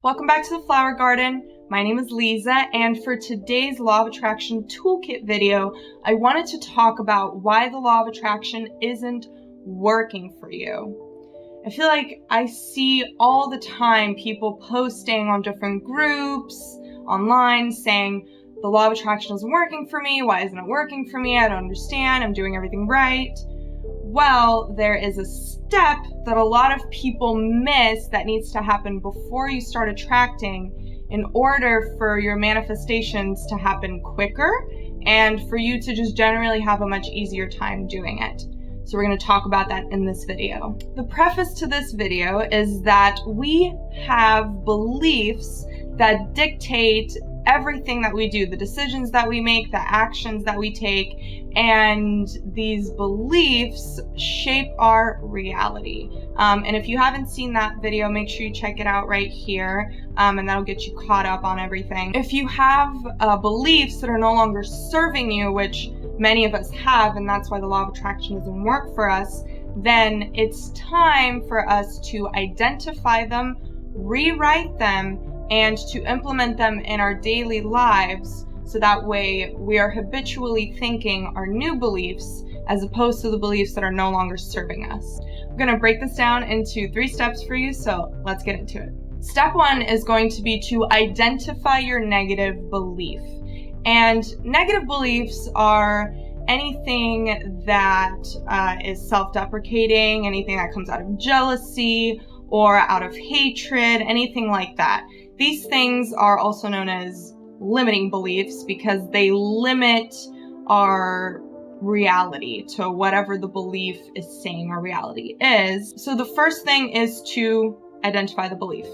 Welcome back to the Flower Garden. My name is Lisa, and for today's Law of Attraction Toolkit video, I wanted to talk about why the Law of Attraction isn't working for you. I feel like I see all the time people posting on different groups, online, saying, the Law of Attraction isn't working for me, why isn't it working for me, I don't understand, I'm doing everything right. Well, there is a step that a lot of people miss that needs to happen before you start attracting in order for your manifestations to happen quicker and for you to just generally have a much easier time doing it. So we're going to talk about that in this video. The preface to this video is that we have beliefs that dictate everything that we do, the decisions that we make, the actions that we take, and these beliefs shape our reality. And if you haven't seen that video, make sure you check it out right here, and that'll get you caught up on everything. If you have beliefs that are no longer serving you, which many of us have, and that's why the Law of Attraction doesn't work for us, then it's time for us to identify them, rewrite them, and to implement them in our daily lives, so that way we are habitually thinking our new beliefs as opposed to the beliefs that are no longer serving us. We're going to break this down into 3 steps for you, so let's get into it. Step 1 is going to be to identify your negative belief. And negative beliefs are anything that is self-deprecating, anything that comes out of jealousy or out of hatred, anything like that. These things are also known as limiting beliefs because they limit our reality to whatever the belief is saying our reality is. So the first thing is to identify the belief.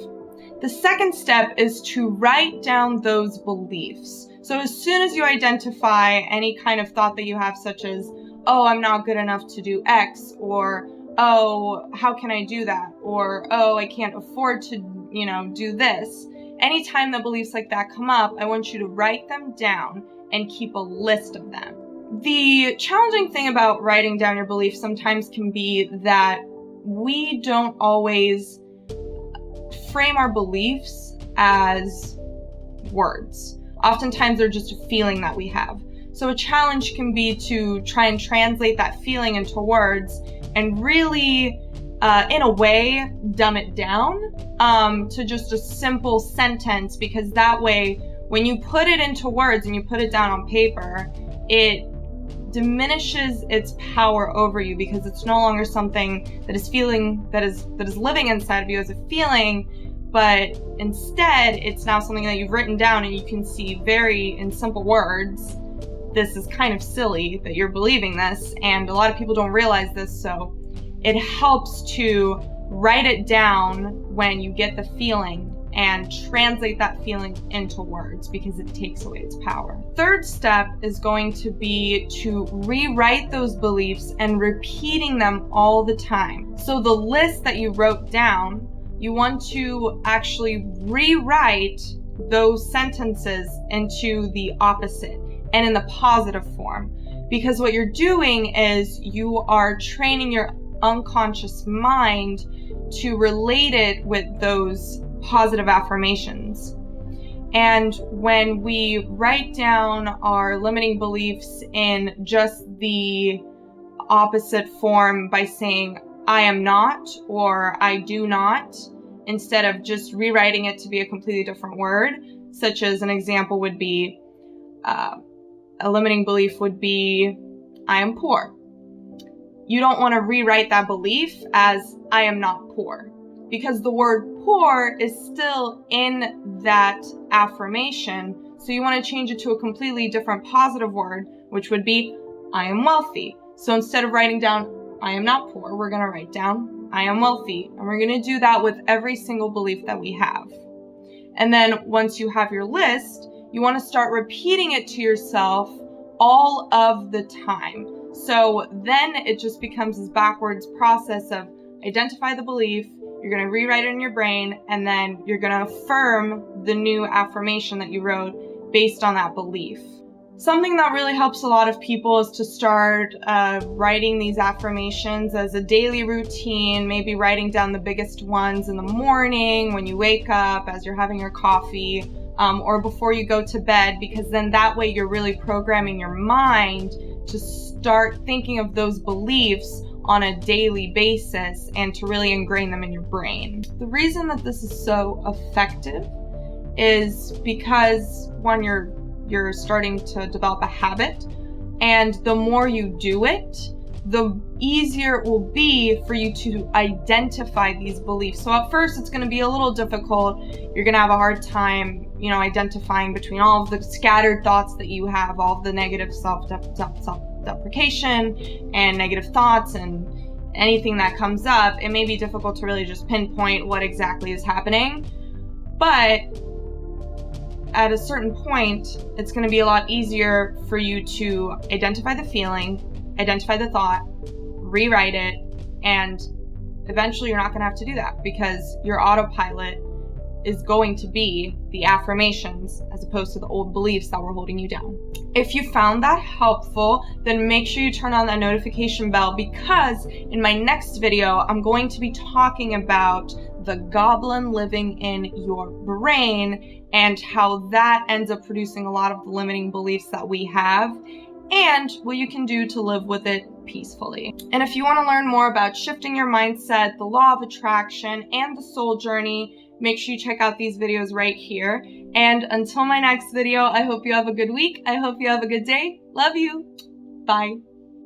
The second step is to write down those beliefs. So as soon as you identify any kind of thought that you have, such as, oh, I'm not good enough to do X, or, oh, how can I do that? Or, oh, I can't afford to, do this. Anytime that beliefs like that come up, I want you to write them down and keep a list of them. The challenging thing about writing down your beliefs sometimes can be that we don't always frame our beliefs as words. Oftentimes they're just a feeling that we have. So a challenge can be to try and translate that feeling into words and really, in a way, dumb it down to just a simple sentence, because that way, when you put it into words and you put it down on paper, it diminishes its power over you because it's no longer something that is living inside of you as a feeling, but instead it's now something that you've written down and you can see very in simple words. This is kind of silly that you're believing this, and a lot of people don't realize this, so it helps to write it down when you get the feeling and translate that feeling into words because it takes away its power. Third step is going to be to rewrite those beliefs and repeating them all the time. So the list that you wrote down, you want to actually rewrite those sentences into the opposite and in the positive form. Because what you're doing is you are training your unconscious mind to relate it with those positive affirmations. And when we write down our limiting beliefs in just the opposite form by saying, I am not, or I do not, instead of just rewriting it to be a completely different word, such as an example would be, a limiting belief would be, I am poor. You don't want to rewrite that belief as I am not poor, because the word poor is still in that affirmation. So you want to change it to a completely different positive word, which would be I am wealthy. So instead of writing down I am not poor, we're going to write down I am wealthy. And we're going to do that with every single belief that we have. And then once you have your list, you want to start repeating it to yourself all of the time. So then it just becomes this backwards process of identify the belief, you're going to rewrite it in your brain, and then you're going to affirm the new affirmation that you wrote based on that belief. Something that really helps a lot of people is to start writing these affirmations as a daily routine, maybe writing down the biggest ones in the morning, when you wake up, as you're having your coffee, or before you go to bed, because then that way you're really programming your mind to start thinking of those beliefs on a daily basis and to really ingrain them in your brain. The reason that this is so effective is because when you're starting to develop a habit, and the more you do it, the easier it will be for you to identify these beliefs. So at first it's going to be a little difficult. You're going to have a hard time, identifying between all of the scattered thoughts that you have, all of the negative self-deprecation and negative thoughts and anything that comes up. It may be difficult to really just pinpoint what exactly is happening, but at a certain point, it's going to be a lot easier for you to identify the feeling, identify the thought, rewrite it, and eventually you're not going to have to do that because your autopilot is going to be the affirmations as opposed to the old beliefs that were holding you down. If you found that helpful, then make sure you turn on that notification bell, because in my next video, I'm going to be talking about the goblin living in your brain and how that ends up producing a lot of the limiting beliefs that we have, and what you can do to live with it peacefully. And if you want to learn more about shifting your mindset, the law of attraction, and the soul journey, make sure you check out these videos right here. And until my next video, I hope you have a good week. I hope you have a good day. Love you. Bye.